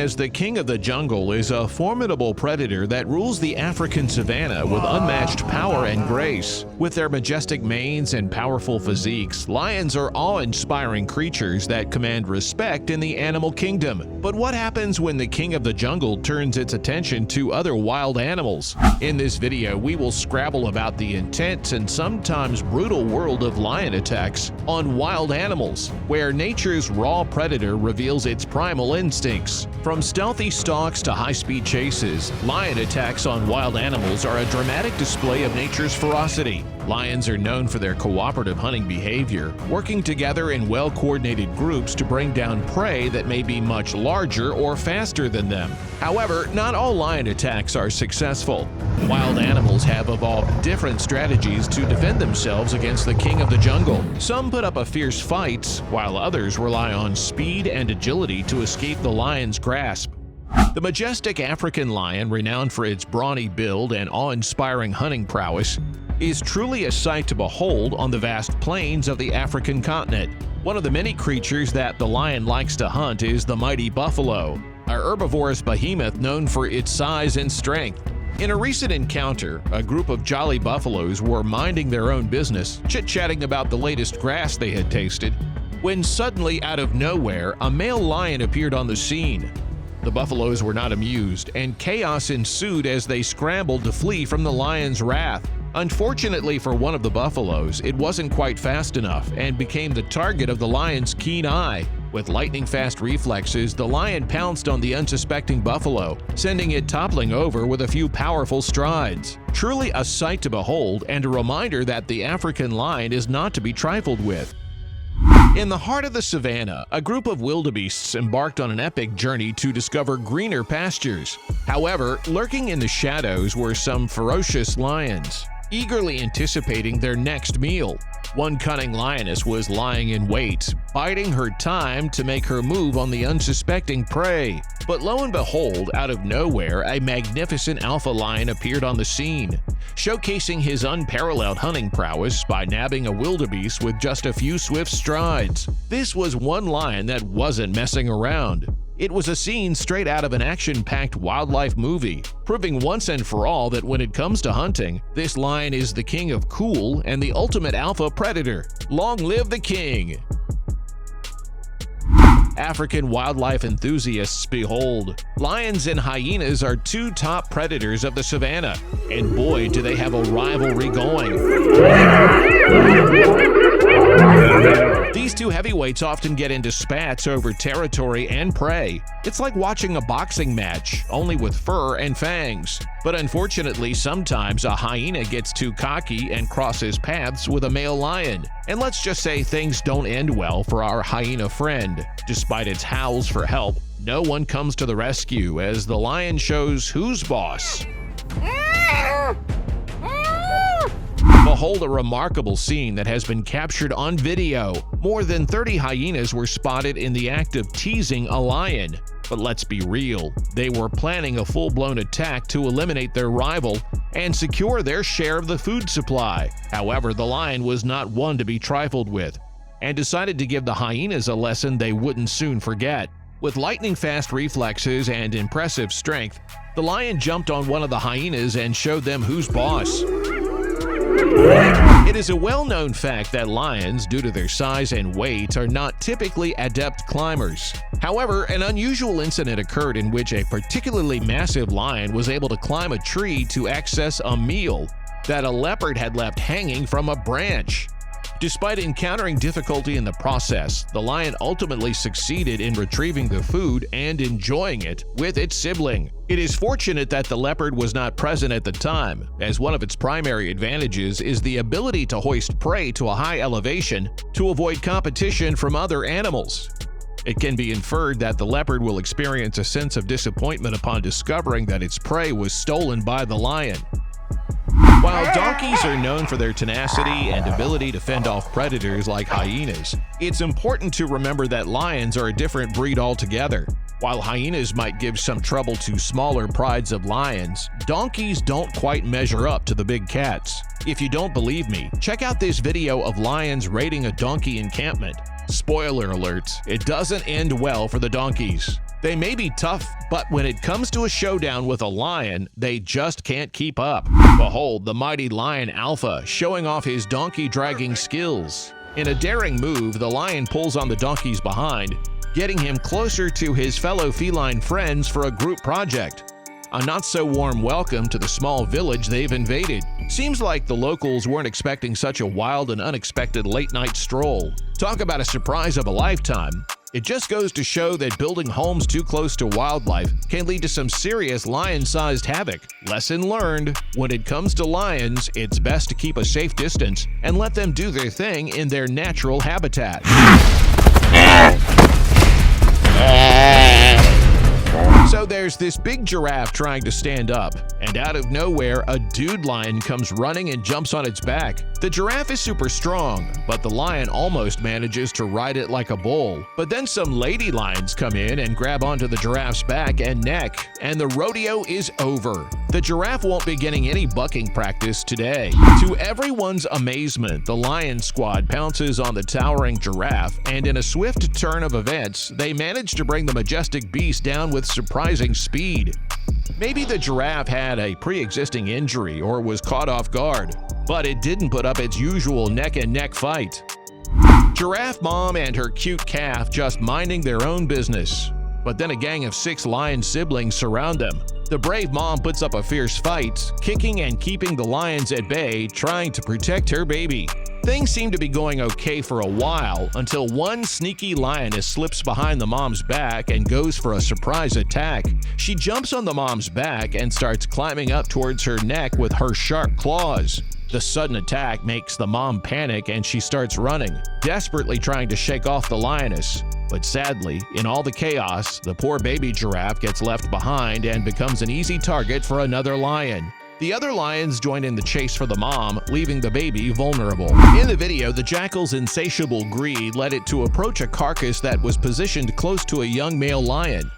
as the king of the jungle is a formidable predator that rules the African savanna with unmatched power and grace. With their majestic manes and powerful physiques, lions are awe-inspiring creatures that command respect in the animal kingdom. But what happens when the king of the jungle turns its attention to other wild animals? In this video, we will scrabble about the intense and sometimes brutal world of lion attacks on wild animals, where nature's raw predator reveals its primal instincts. From stealthy stalks to high-speed chases, lion attacks on wild animals are a dramatic display of nature's ferocity. Lions are known for their cooperative hunting behavior, working together in well-coordinated groups to bring down prey that may be much larger or faster than them. However, not all lion attacks are successful. Wild animals have evolved different strategies to defend themselves against the king of the jungle. Some put up a fierce fight, while others rely on speed and agility to escape the lion's grasp. The majestic African lion, renowned for its brawny build and awe-inspiring hunting prowess, is truly a sight to behold on the vast plains of the African continent. One of the many creatures that the lion likes to hunt is the mighty buffalo, a herbivorous behemoth known for its size and strength. In a recent encounter, a group of jolly buffaloes were minding their own business, chit-chatting about the latest grass they had tasted, when suddenly, out of nowhere, a male lion appeared on the scene. The buffaloes were not amused, and chaos ensued as they scrambled to flee from the lion's wrath. Unfortunately for one of the buffaloes, it wasn't quite fast enough and became the target of the lion's keen eye. With lightning-fast reflexes, the lion pounced on the unsuspecting buffalo, sending it toppling over with a few powerful strides. Truly a sight to behold and a reminder that the African lion is not to be trifled with. In the heart of the savanna, a group of wildebeests embarked on an epic journey to discover greener pastures. However, lurking in the shadows were some ferocious lions, eagerly anticipating their next meal. One cunning lioness was lying in wait, biding her time to make her move on the unsuspecting prey. But lo and behold, out of nowhere, a magnificent alpha lion appeared on the scene, showcasing his unparalleled hunting prowess by nabbing a wildebeest with just a few swift strides. This was one lion that wasn't messing around. It was a scene straight out of an action-packed wildlife movie, proving once and for all that when it comes to hunting, this lion is the king of cool and the ultimate alpha predator. Long live the king! African wildlife enthusiasts, behold! Lions and hyenas are two top predators of the savanna, and boy do they have a rivalry going. These two heavyweights often get into spats over territory and prey. It's like watching a boxing match, only with fur and fangs. But unfortunately, sometimes a hyena gets too cocky and crosses paths with a male lion. And let's just say things don't end well for our hyena friend. Despite its howls for help, no one comes to the rescue as the lion shows who's boss. Behold a remarkable scene that has been captured on video. More than 30 hyenas were spotted in the act of teasing a lion. But let's be real, they were planning a full-blown attack to eliminate their rival and secure their share of the food supply. However, the lion was not one to be trifled with, and decided to give the hyenas a lesson they wouldn't soon forget. With lightning-fast reflexes and impressive strength, the lion jumped on one of the hyenas and showed them who's boss. It is a well-known fact that lions, due to their size and weight, are not typically adept climbers. However, an unusual incident occurred in which a particularly massive lion was able to climb a tree to access a meal that a leopard had left hanging from a branch. Despite encountering difficulty in the process, the lion ultimately succeeded in retrieving the food and enjoying it with its sibling. It is fortunate that the leopard was not present at the time, as one of its primary advantages is the ability to hoist prey to a high elevation to avoid competition from other animals. It can be inferred that the leopard will experience a sense of disappointment upon discovering that its prey was stolen by the lion. While donkeys are known for their tenacity and ability to fend off predators like hyenas, it's important to remember that lions are a different breed altogether. While hyenas might give some trouble to smaller prides of lions, donkeys don't quite measure up to the big cats. If you don't believe me, check out this video of lions raiding a donkey encampment. Spoiler alert, it doesn't end well for the donkeys. They may be tough, but when it comes to a showdown with a lion, they just can't keep up. Behold the mighty lion Alpha showing off his donkey-dragging skills. In a daring move, the lion pulls on the donkey's behind, getting him closer to his fellow feline friends for a group project. A not-so-warm welcome to the small village they've invaded. Seems like the locals weren't expecting such a wild and unexpected late-night stroll. Talk about a surprise of a lifetime. It just goes to show that building homes too close to wildlife can lead to some serious lion-sized havoc. Lesson learned: when it comes to lions, it's best to keep a safe distance and let them do their thing in their natural habitat. So there's this big giraffe trying to stand up, and out of nowhere, a dude lion comes running and jumps on its back. The giraffe is super strong, but the lion almost manages to ride it like a bull. But then some lady lions come in and grab onto the giraffe's back and neck, and the rodeo is over. The giraffe won't be getting any bucking practice today. To everyone's amazement, the lion squad pounces on the towering giraffe, and in a swift turn of events, they manage to bring the majestic beast down with surprising speed. Maybe the giraffe had a pre-existing injury or was caught off guard, but it didn't put up its usual neck-and-neck fight. Giraffe mom and her cute calf just minding their own business. But then a gang of 6 lion siblings surround them. The brave mom puts up a fierce fight, kicking and keeping the lions at bay, trying to protect her baby. Things seem to be going okay for a while until one sneaky lioness slips behind the mom's back and goes for a surprise attack. She jumps on the mom's back and starts climbing up towards her neck with her sharp claws. The sudden attack makes the mom panic and she starts running, desperately trying to shake off the lioness. But sadly, in all the chaos, the poor baby giraffe gets left behind and becomes an easy target for another lion. The other lions join in the chase for the mom, leaving the baby vulnerable. In the video, the jackal's insatiable greed led it to approach a carcass that was positioned close to a young male lion.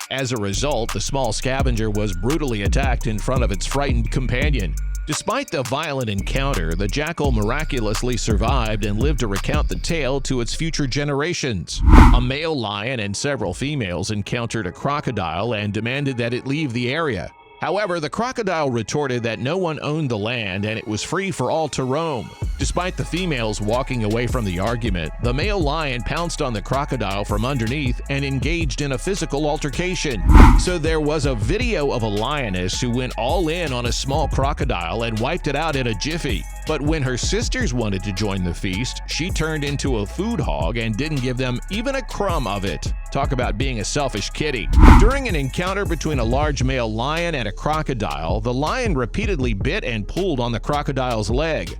As a result, the small scavenger was brutally attacked in front of its frightened companion. Despite the violent encounter, the jackal miraculously survived and lived to recount the tale to its future generations. A male lion and several females encountered a crocodile and demanded that it leave the area. However, the crocodile retorted that no one owned the land and it was free for all to roam. Despite the females walking away from the argument, the male lion pounced on the crocodile from underneath and engaged in a physical altercation. So there was a video of a lioness who went all in on a small crocodile and wiped it out in a jiffy. But when her sisters wanted to join the feast, she turned into a food hog and didn't give them even a crumb of it. Talk about being a selfish kitty. During an encounter between a large male lion and a crocodile, the lion repeatedly bit and pulled on the crocodile's leg.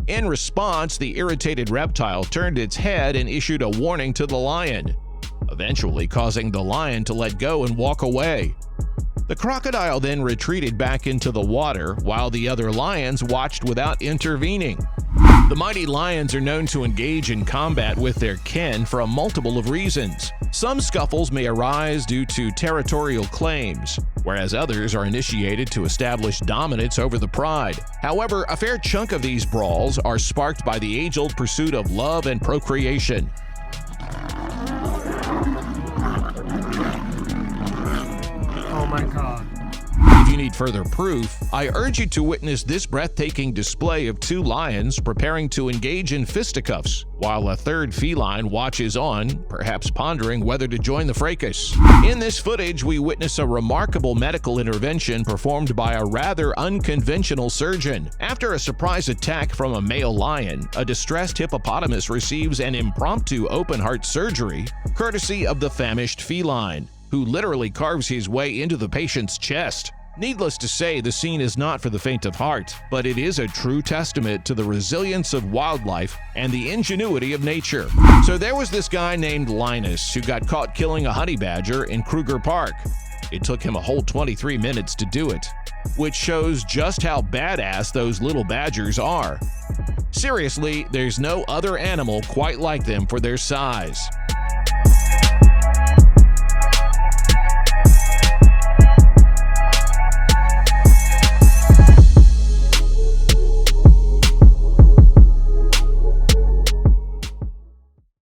In response, the irritated reptile turned its head and issued a warning to the lion, eventually causing the lion to let go and walk away. The crocodile then retreated back into the water while the other lions watched without intervening. The mighty lions are known to engage in combat with their kin for a multiple of reasons. Some scuffles may arise due to territorial claims, whereas others are initiated to establish dominance over the pride. However, a fair chunk of these brawls are sparked by the age-old pursuit of love and procreation. Oh my God. If you need further proof, I urge you to witness this breathtaking display of 2 lions preparing to engage in fisticuffs, while a third feline watches on, perhaps pondering whether to join the fracas. In this footage, we witness a remarkable medical intervention performed by a rather unconventional surgeon. After a surprise attack from a male lion, a distressed hippopotamus receives an impromptu open-heart surgery, courtesy of the famished feline, who literally carves his way into the patient's chest. Needless to say, the scene is not for the faint of heart, but it is a true testament to the resilience of wildlife and the ingenuity of nature. So there was this guy named Linus who got caught killing a honey badger in Kruger Park. It took him a whole 23 minutes to do it, which shows just how badass those little badgers are. Seriously, there's no other animal quite like them for their size.